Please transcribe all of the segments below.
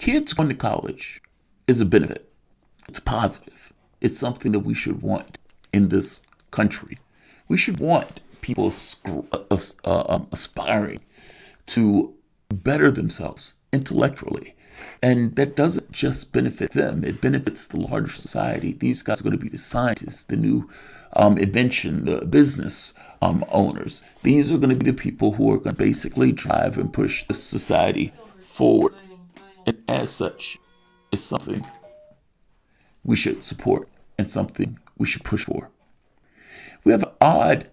Kids going to college is a benefit. It's positive. It's something that we should want in this country. We should want people aspiring to better themselves intellectually. And that doesn't just benefit them, it benefits the larger society. These guys are going to be the scientists, the new invention, the business owners. These are going to be the people who are going to basically drive and push the society forward. And as such, it's something we should support and something we should push for. We have an odd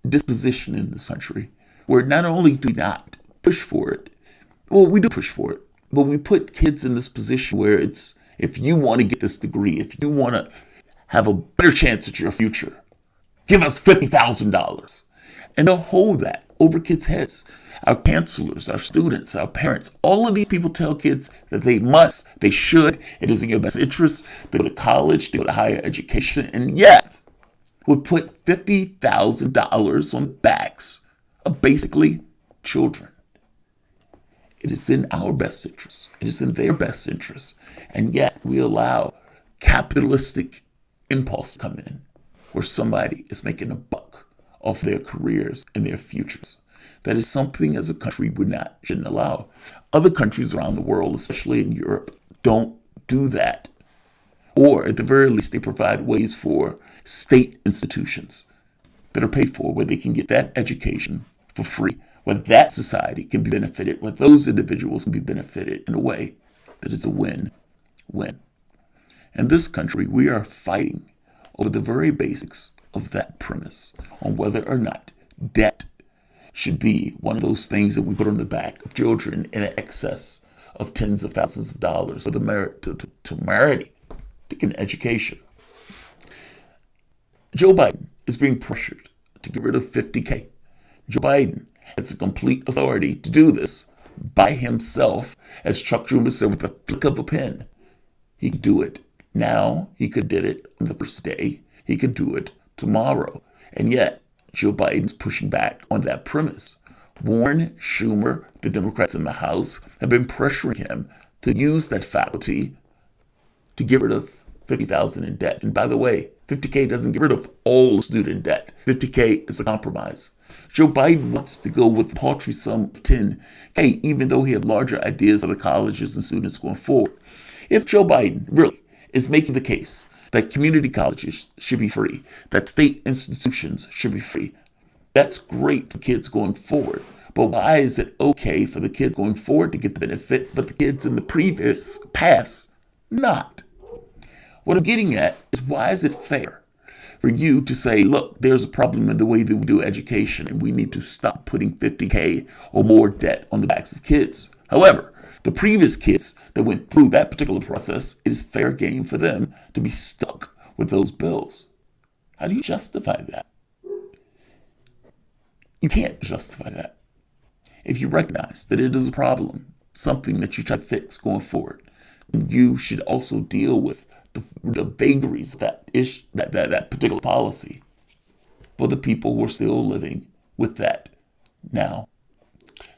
disposition in this country where not only do we not push for it, well, we do push for it, but we put kids in this position where it's, if you want to get this degree, if you want to have a better chance at your future, give us $50,000. And they'll hold that over kids' heads. Our counselors, our students, our parents, all of these people tell kids that they must, they should, it is in your best interest to go to college, to go to higher education, and yet we put $50,000 on the backs of basically children. It is in our best interest. It is in their best interest. And yet we allow capitalistic impulse to come in where somebody is making a buck off their careers and their futures. That is something as a country we shouldn't allow. Other countries around the world, especially in Europe, don't do that. Or at the very least, they provide ways for state institutions that are paid for where they can get that education for free, where that society can be benefited, where those individuals can be benefited in a way that is a win-win. In this country, we are fighting over the very basics of that premise on whether or not debt should be one of those things that we put on the back of children in excess of tens of thousands of dollars for the merit to merit an education. Joe Biden is being pressured to get rid of $50K. Joe Biden has the complete authority to do this by himself, as Chuck Schumer said, with a flick of a pen. He could do it now. He could did it on the first day. He could do it tomorrow. And yet, Joe Biden's pushing back on that premise. Warren, Schumer, the Democrats in the House have been pressuring him to use that faculty to get rid of $50,000 in debt. And by the way, $50K doesn't get rid of all student debt. $50K is a compromise. Joe Biden wants to go with the paltry sum of $10K, even though he had larger ideas of the colleges and students going forward. If Joe Biden really is making the case that community colleges should be free, that state institutions should be free, that's great for kids going forward. But why is it okay for the kids going forward to get the benefit, but the kids in the previous past not? What I'm getting at is, why is it fair for you to say, look, there's a problem in the way that we do education and we need to stop putting $50K or more debt on the backs of kids? However, the previous kids that went through that particular process, it is fair game for them to be stuck with those bills. How do you justify that? You can't justify that. If you recognize that it is a problem, something that you try to fix going forward, you should also deal with the vagaries of that particular policy for the people who are still living with that now.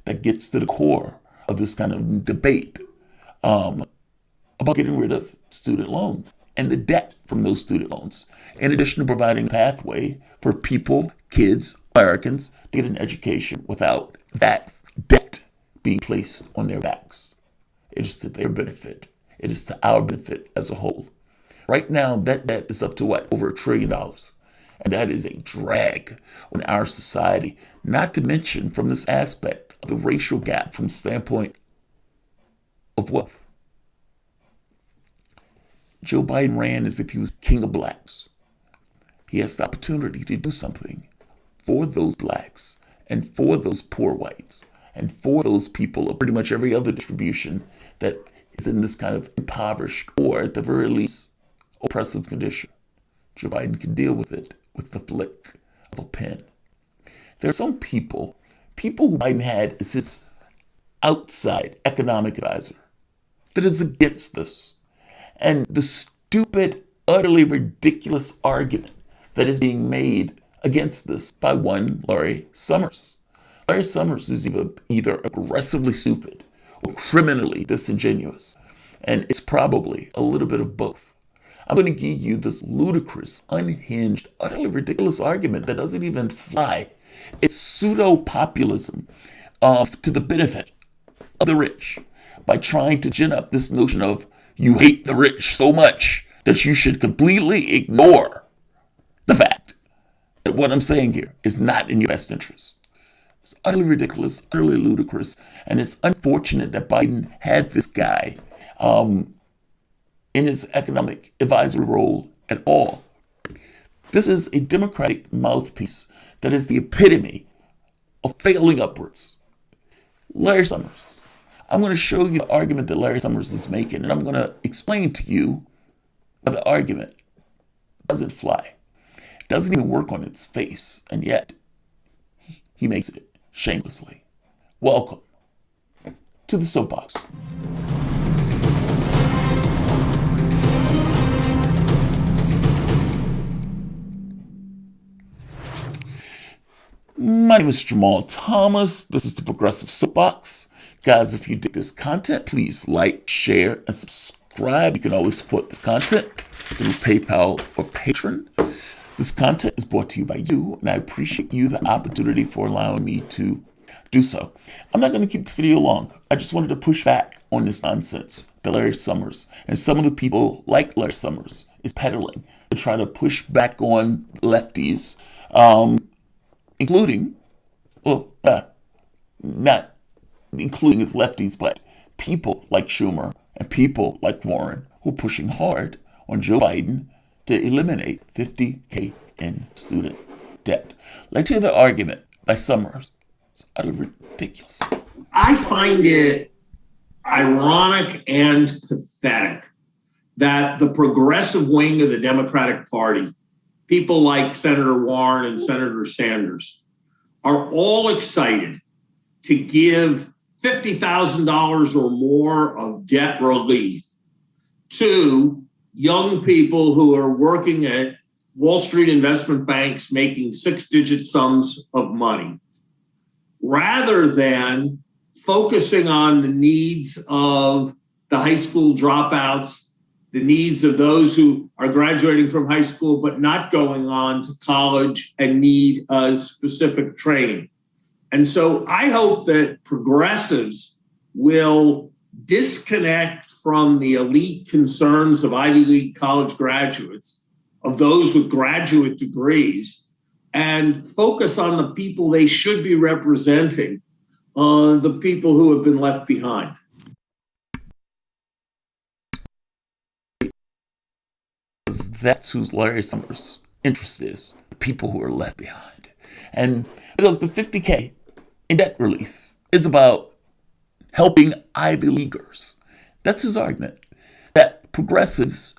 That gets to the core of this kind of debate about getting rid of student loans and the debt from those student loans, in addition to providing a pathway for people, kids, Americans, to get an education without that debt being placed on their backs. It is to their benefit. It is to our benefit as a whole. Right now, that debt is up to what? Over $1 trillion. And that is a drag on our society, not to mention from this aspect of the racial gap from the standpoint of wealth. Joe Biden ran as if he was king of blacks. He has the opportunity to do something for those blacks and for those poor whites and for those people of pretty much every other distribution that is in this kind of impoverished or at the very least oppressive condition. Joe Biden can deal with it with the flick of a pen. There are some people who Biden had as his outside economic advisor that is against this. And the stupid, utterly ridiculous argument that is being made against this by one Larry Summers. Larry Summers is either aggressively stupid or criminally disingenuous. And it's probably a little bit of both. I'm going to give you this ludicrous, unhinged, utterly ridiculous argument that doesn't even fly. It's pseudo-populism to the benefit of the rich by trying to gin up this notion of you hate the rich so much that you should completely ignore the fact that what I'm saying here is not in your best interest. It's utterly ridiculous, utterly ludicrous, and it's unfortunate that Biden had this guy in his economic advisory role at all. This is a Democratic mouthpiece that is the epitome of failing upwards. Larry Summers. I'm going to show you the argument that Larry Summers is making, and I'm going to explain to you how the argument doesn't fly. It doesn't even work on its face, and yet he makes it shamelessly. Welcome to the Soapbox. My name is Jamarl Thomas. This is the Progressive Soapbox. Guys, if you dig this content, please like, share, and subscribe. You can always support this content through PayPal or Patreon. This content is brought to you by you, and I appreciate you the opportunity for allowing me to do so. I'm not going to keep this video long. I just wanted to push back on this nonsense that Larry Summers and some of the people like Larry Summers is peddling to try to push back on lefties, including, not including as lefties, but people like Schumer and people like Warren who are pushing hard on Joe Biden to eliminate $50K in student debt. Let's hear the argument by Summers. It's utterly ridiculous. I find it ironic and pathetic that the progressive wing of the Democratic Party, people like Senator Warren and Senator Sanders, are all excited to give $50,000 or more of debt relief to young people who are working at Wall Street investment banks making six-digit sums of money, rather than focusing on the needs of the high school dropouts, the needs of those who are graduating from high school but not going on to college and need specific training. And so I hope that progressives will disconnect from the elite concerns of Ivy League college graduates, of those with graduate degrees, and focus on the people they should be representing, the people who have been left behind. That's who Larry Summers' interest is, the people who are left behind. And because the $50K in debt relief is about helping Ivy Leaguers. That's his argument, that progressives,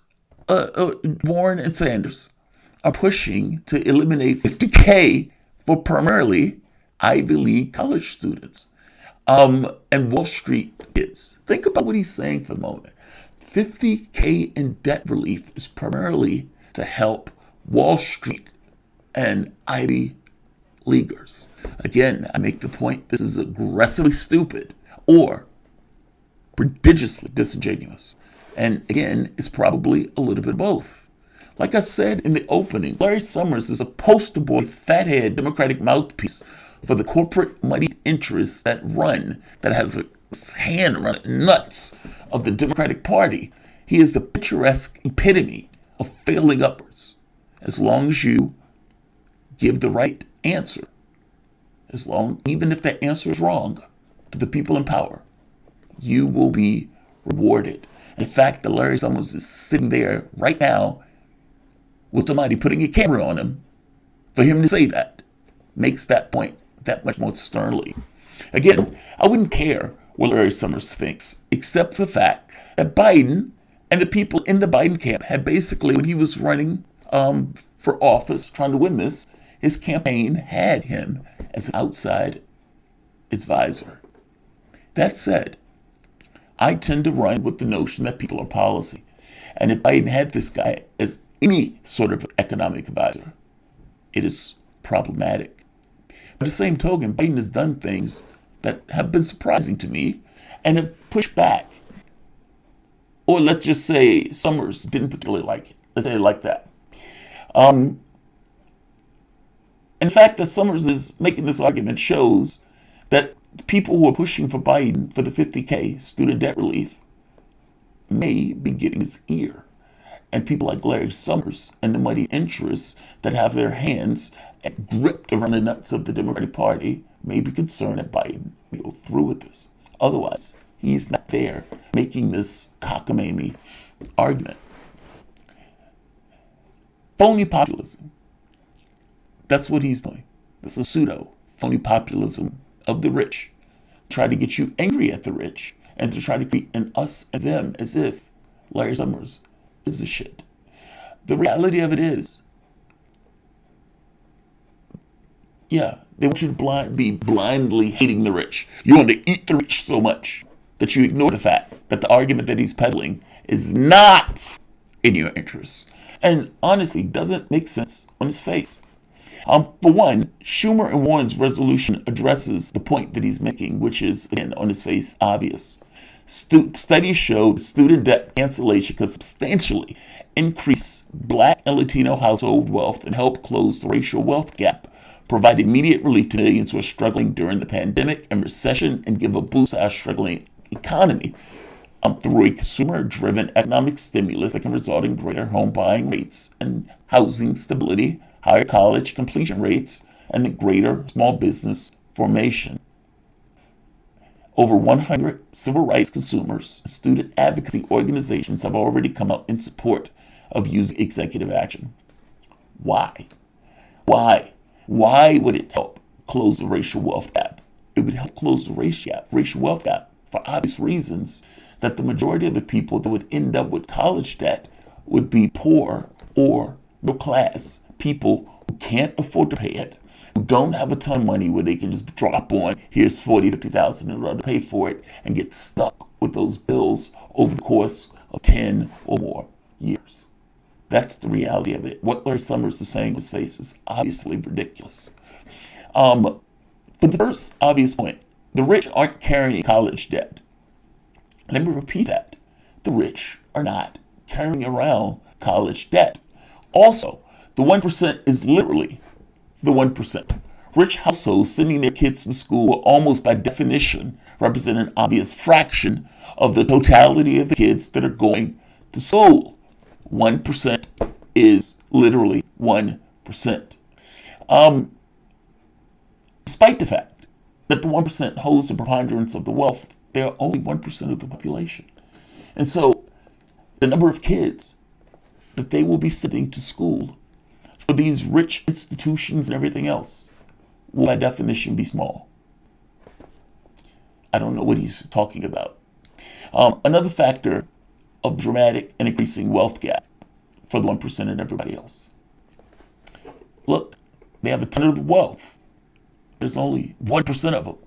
Warren and Sanders, are pushing to eliminate $50K for primarily Ivy League college students and Wall Street kids. Think about what he's saying for the moment. $50K in debt relief is primarily to help Wall Street and Ivy Leaguers. Again, I make the point this is aggressively stupid or prodigiously disingenuous. And again, it's probably a little bit of both. Like I said in the opening, Larry Summers is a poster boy, fathead Democratic mouthpiece for the corporate moneyed interests that has a hand around the nuts of the Democratic Party. He is the picturesque epitome of failing upwards. As long as you give the right answer, even if that answer is wrong, to the people in power, you will be rewarded. In fact, Larry Summers is sitting there right now with somebody putting a camera on him. For him to say that makes that point that much more sternly. Again, I wouldn't care what Larry Summers thinks, except for the fact that Biden and the people in the Biden camp had basically, when he was running for office, trying to win this, his campaign had him as an outside advisor. That said, I tend to run with the notion that people are policy. And if Biden had this guy as any sort of economic advisor, it is problematic. By the same token, Biden has done things that have been surprising to me and have pushed back. Or let's just say Summers didn't particularly like it. Let's say it like that. And the fact that Summers is making this argument shows that people who are pushing for Biden for the $50K student debt relief may be getting his ear. And people like Larry Summers and the money interests that have their hands gripped around the nuts of the Democratic Party may be concerned that Biden will go through with this. Otherwise, he's not there making this cockamamie argument. Phony populism. That's what he's doing. This is pseudo phony populism of the rich. Try to get you angry at the rich and to try to create an us and them as if Larry Summers gives a shit. The reality of it is, yeah, they want you to be blindly hating the rich. You want to eat the rich so much that you ignore the fact that the argument that he's peddling is not in your interests. And honestly, doesn't make sense on his face. For one, Schumer and Warren's resolution addresses the point that he's making, which is, again, on his face, obvious. Studies showed student debt cancellation could substantially increase Black and Latino household wealth and help close the racial wealth gap, provide immediate relief to millions who are struggling during the pandemic and recession, and give a boost to our struggling economy through a consumer-driven economic stimulus that can result in greater home buying rates and housing stability, higher college completion rates, and greater small business formation. Over 100 civil rights consumers and student advocacy organizations have already come out in support of using executive action. Why? Why would it help close the racial wealth gap? It would help close the racial wealth gap for obvious reasons, that the majority of the people that would end up with college debt would be poor or middle class people who can't afford to pay it, who don't have a ton of money where they can just drop on, here's $40,000, $50,000 in order to pay for it, and get stuck with those bills over the course of 10 or more years. That's the reality of it. What Larry Summers is saying in his face is obviously ridiculous. For the first obvious point, the rich aren't carrying college debt. Let me repeat that. The rich are not carrying around college debt. Also, the 1% is literally the 1%. Rich households sending their kids to school will almost by definition represent an obvious fraction of the totality of the kids that are going to school. 1% is literally 1%. Despite the fact that the 1% holds the preponderance of the wealth, they are only 1% of the population. And so the number of kids that they will be sending to school for these rich institutions and everything else will by definition be small. I don't know what he's talking about. Another factor of dramatic and increasing wealth gap for the 1% and everybody else. Look, they have a ton of the wealth. There's only 1% of them.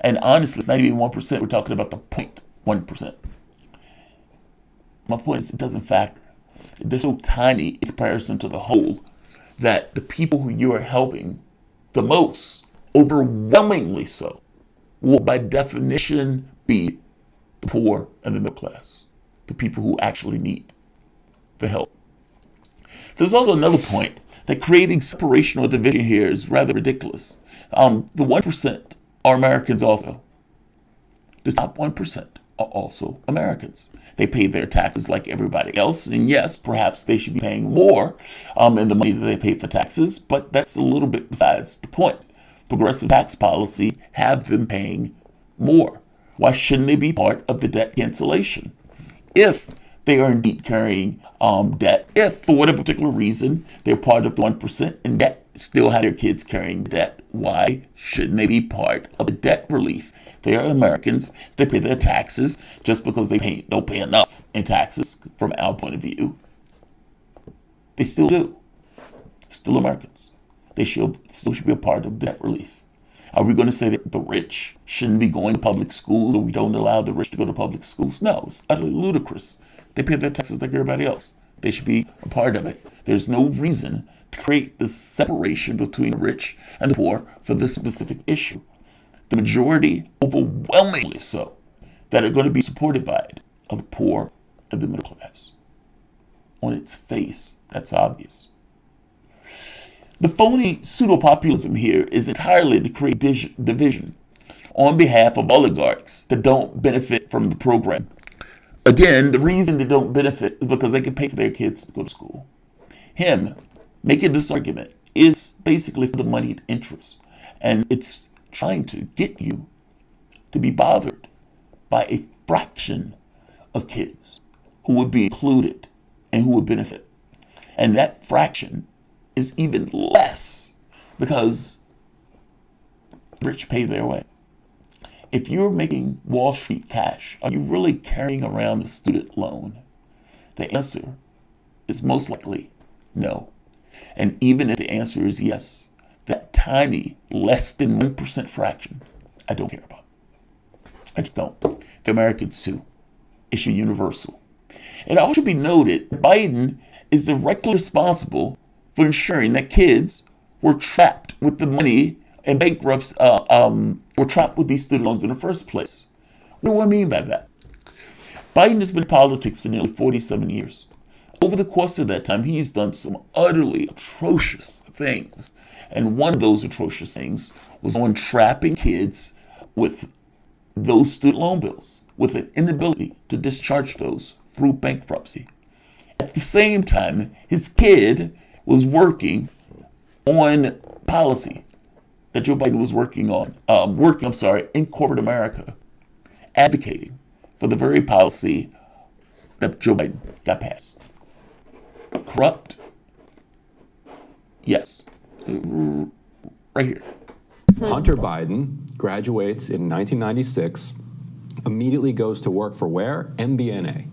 And honestly, it's not even 1%. We're talking about the 0.1%. My point is, it doesn't factor. They're so tiny in comparison to the whole that the people who you are helping the most, overwhelmingly so, will by definition be the poor and the middle class, the people who actually need the help. There's also another point that creating separation or division here is rather ridiculous. The 1% are Americans also. The top 1% are also Americans. They pay their taxes like everybody else, and yes, perhaps they should be paying more in the money that they pay for taxes, but that's a little bit besides the point. Progressive tax policy have them paying more. Why shouldn't they be part of the debt cancellation? If they are indeed carrying debt, if for whatever particular reason they're part of the 1% and debt, still have their kids carrying debt, why shouldn't they be part of the debt relief? They are Americans. They pay their taxes just because they don't pay enough in taxes from our point of view. They still do. Still Americans. They still should be a part of debt relief. Are we going to say that the rich shouldn't be going to public schools, or we don't allow the rich to go to public schools? No, it's utterly ludicrous. They pay their taxes like everybody else. They should be a part of it. There's no reason to create this separation between the rich and the poor for this specific issue. the majority, overwhelmingly so, that are going to be supported by it, are the poor and the middle class. On its face, that's obvious. The phony pseudo-populism here is entirely to create division on behalf of oligarchs that don't benefit from the program. Again, the reason they don't benefit is because they can pay for their kids to go to school. Him making this argument is basically for the moneyed interests, and it's trying to get you to be bothered by a fraction of kids who would be included and who would benefit. And that fraction is even less because the rich pay their way. If you're making Wall Street cash, are you really carrying around a student loan? The answer is most likely no. And even if the answer is yes, that tiny, less than 1% fraction, I don't care about. I just don't. The Americans too. It should be universal. It also should be noted Biden is directly responsible for ensuring that kids were trapped with the money and bankrupts were trapped with these student loans in the first place. What do I mean by that? Biden has been in politics for nearly 47 years. Over the course of that time, he's done some utterly atrocious things. And one of those atrocious things was on trapping kids with those student loan bills, with an inability to discharge those through bankruptcy. At the same time, his kid was working on policy that Joe Biden was working in corporate America, advocating for the very policy that Joe Biden got passed. Corrupt? Yes. Right here. Hunter Biden graduates in 1996, immediately goes to work for where? MBNA.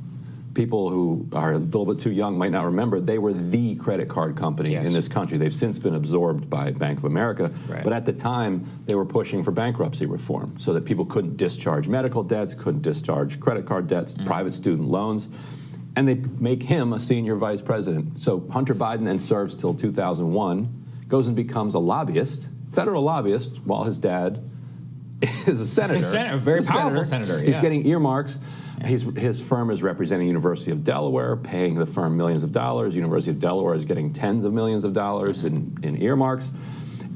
People who are a little bit too young might not remember, they were the credit card company in this country. They've since been absorbed by Bank of America. Right. But at the time, they were pushing for bankruptcy reform so that people couldn't discharge medical debts, couldn't discharge credit card debts, private student loans. And they make him a senior vice president. So Hunter Biden then serves till 2001, goes and becomes a lobbyist, federal lobbyist, while his dad is a senator. A very powerful senator. He's getting earmarks. His firm is representing University of Delaware, paying the firm millions of dollars. University of Delaware is getting tens of millions of dollars in earmarks.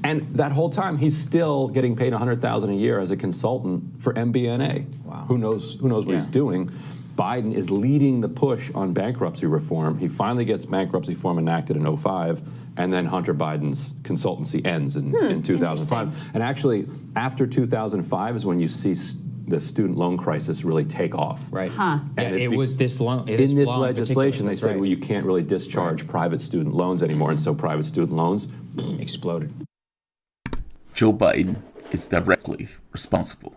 And that whole time, he's still getting paid $100,000 a year as a consultant for MBNA. Wow. Who knows what he's doing. Biden is leading the push on bankruptcy reform. He finally gets bankruptcy reform enacted in 2005, and then Hunter Biden's consultancy ends in 2005. And actually, after 2005 is when you see the student loan crisis really take off. Right. And it was this long. In this legislation, they said, well, you can't really discharge private student loans anymore, and so private student loans exploded. Joe Biden is directly responsible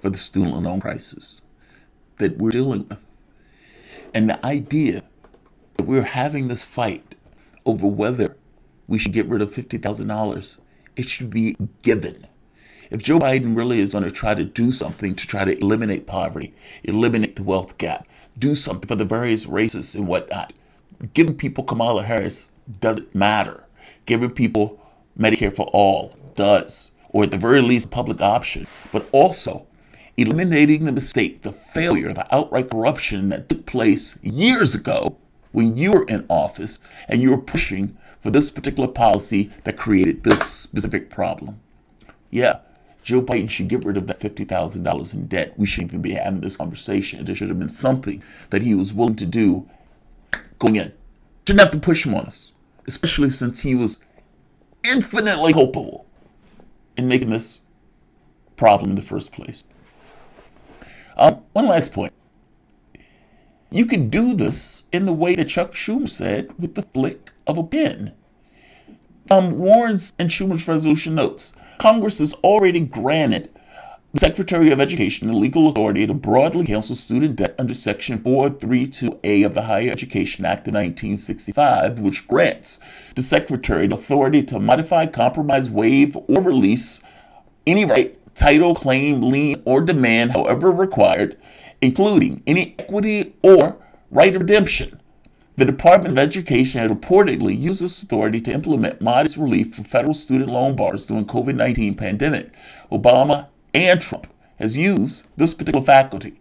for the student loan crisis that we're dealing with. And the idea that we're having this fight over whether we should get rid of $50,000, it should be given. If Joe Biden really is going to try to do something to try to eliminate poverty, eliminate the wealth gap, do something for the various races and whatnot, giving people Kamala Harris doesn't matter. Giving people Medicare for all does, or at the very least, public option, but also eliminating the mistake, the failure, the outright corruption that took place years ago when you were in office and you were pushing for this particular policy that created this specific problem. Yeah, Joe Biden should get rid of that $50,000 in debt. We shouldn't even be having this conversation. There should have been something that he was willing to do going in. Shouldn't have to push him on us, especially since he was infinitely culpable in making this problem in the first place. One last point. You can do this in the way that Chuck Schumer said, with the flick of a pen. Warren's and Schumer's resolution notes, Congress has already granted the Secretary of Education the legal authority to broadly cancel student debt under Section 432A of the Higher Education Act of 1965, which grants the Secretary the authority to modify, compromise, waive, or release any right, title, claim, lien, or demand, however required, including any equity or right of redemption The Department of Education has reportedly used this authority to implement modest relief for federal student loan borrowers during COVID-19 pandemic. Obama and Trump has used this particular faculty.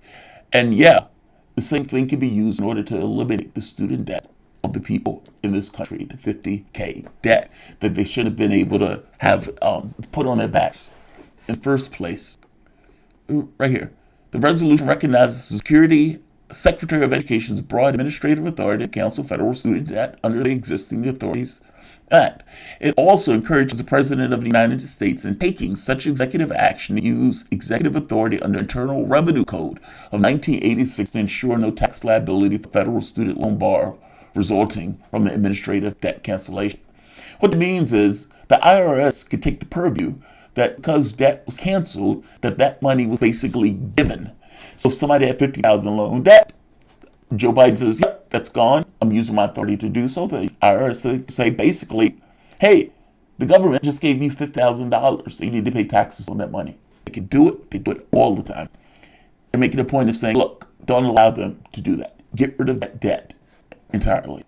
And yeah, the same thing can be used in order to eliminate the student debt of the people in this country, the 50K debt that they should have been able to have put on their backs in the first place. Right here. The resolution recognizes the Secretary of Education's broad administrative authority to cancel federal student debt under the existing Authorities Act. It also encourages the President of the United States in taking such executive action to use executive authority under Internal Revenue Code of 1986 to ensure no tax liability for federal student loan borrower resulting from the administrative debt cancellation. What it means is the IRS could take the purview that because debt was canceled, that money was basically given. So if somebody had $50,000 loan debt, Joe Biden says, yep, that's gone. I'm using my authority to do so. The IRS say basically, hey, the government just gave you $50,000, so you need to pay taxes on that money. They can do it. They do it all the time. They're making a point of saying, look, don't allow them to do that. Get rid of that debt entirely.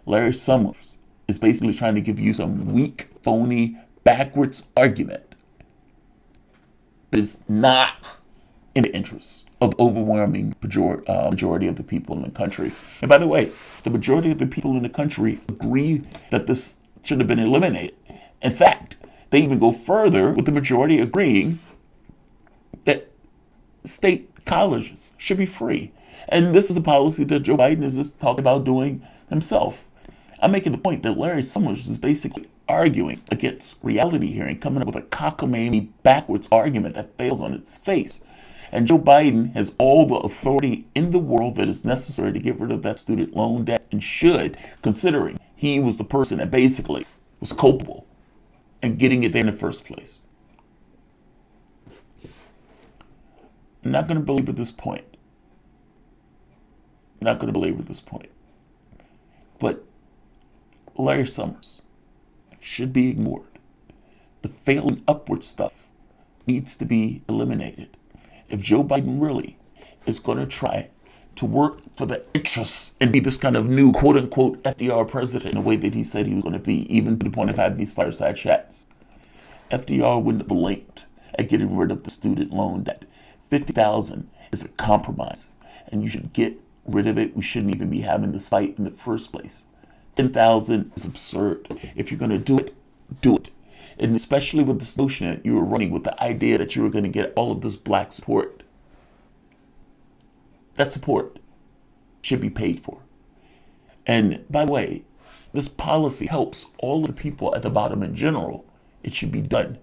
Larry Summers is basically trying to give you some weak, phony, backwards argument that is not in the interests of the overwhelming majority of the people in the country. And by the way, the majority of the people in the country agree that this should have been eliminated. In fact, they even go further with the majority agreeing that state colleges should be free. And this is a policy that Joe Biden is just talking about doing himself. I'm making the point that Larry Summers is basically arguing against reality here and coming up with a cockamamie backwards argument that fails on its face. And Joe Biden has all the authority in the world that is necessary to get rid of that student loan debt and should, considering he was the person that basically was culpable in getting it there in the first place. I'm not going to belabor this point. I'm not going to belabor this point. But Larry Summers should be ignored. The failing upward stuff needs to be eliminated. If Joe Biden really is going to try to work for the interests and be this kind of new quote-unquote FDR president in the way that he said he was going to be, even to the point of having these fireside chats, FDR wouldn't have blinked at getting rid of the student loan debt. $50,000 is a compromise, and you should get rid of it. We shouldn't even be having this fight in the first place. $10,000 is absurd. If you're going to do it, do it. And especially with this notion that you were running with the idea that you were going to get all of this black support. That support should be paid for. And by the way, this policy helps all of the people at the bottom in general. It should be done.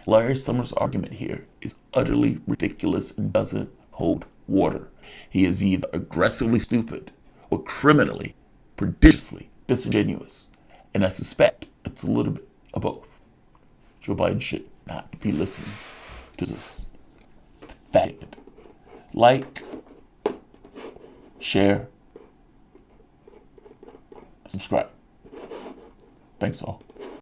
Larry Summers' argument here is utterly ridiculous and doesn't hold water. He is either aggressively stupid or criminally, prodigiously disingenuous. And I suspect it's a little bit of both. Joe Biden should not be listening to this faggot. Like, share, subscribe. Thanks all.